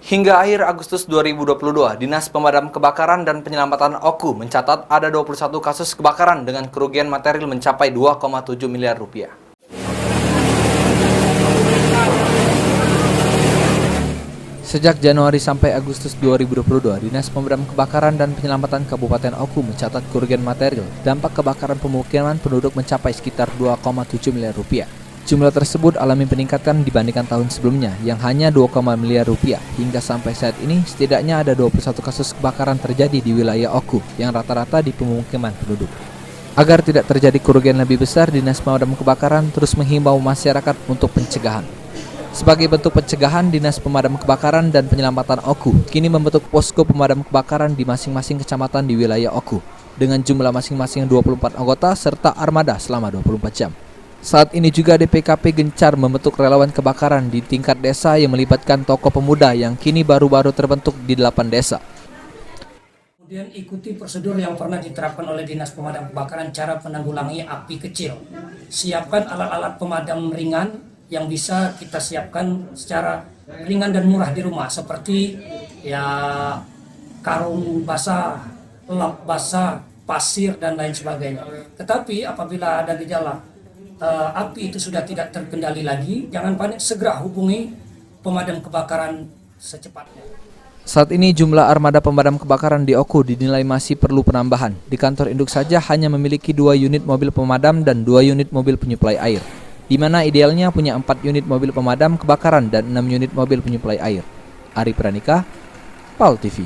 Hingga akhir Agustus 2022, Dinas Pemadam Kebakaran dan Penyelamatan Oku mencatat ada 21 kasus kebakaran dengan kerugian material mencapai 2,7 miliar rupiah. Sejak Januari sampai Agustus 2022, Dinas Pemadam Kebakaran dan Penyelamatan Kabupaten Oku mencatat kerugian material dampak kebakaran pemukiman penduduk mencapai sekitar 2,7 miliar rupiah. Jumlah tersebut alami peningkatan dibandingkan tahun sebelumnya yang hanya 2, miliar rupiah. Hingga sampai saat ini setidaknya ada 21 kasus kebakaran terjadi di wilayah Oku yang rata-rata di pemukiman penduduk. Agar tidak terjadi kerugian lebih besar, Dinas Pemadam Kebakaran terus menghimbau masyarakat untuk pencegahan. Sebagai bentuk pencegahan, Dinas Pemadam Kebakaran dan Penyelamatan Oku kini membentuk posko pemadam kebakaran di masing-masing kecamatan di wilayah Oku dengan jumlah masing-masing 24 anggota serta armada selama 24 jam. Saat ini juga DPKP gencar membentuk relawan kebakaran di tingkat desa yang melibatkan tokoh pemuda yang kini baru-baru terbentuk di 8 desa. Kemudian ikuti prosedur yang pernah diterapkan oleh Dinas Pemadam Kebakaran cara penanggulangi api kecil. Siapkan alat-alat pemadam ringan yang bisa kita siapkan secara ringan dan murah di rumah seperti karung basah, lap basah, pasir dan lain sebagainya. Tetapi apabila ada gejala api itu sudah tidak terkendali lagi, jangan panik, segera hubungi pemadam kebakaran secepatnya. Saat ini jumlah armada pemadam kebakaran di Oku dinilai masih perlu penambahan. Di kantor induk saja hanya memiliki 2 unit mobil pemadam dan 2 unit mobil penyuplai air, di mana idealnya punya 4 unit mobil pemadam kebakaran dan 6 unit mobil penyuplai air. Ari Pranika, PAL TV.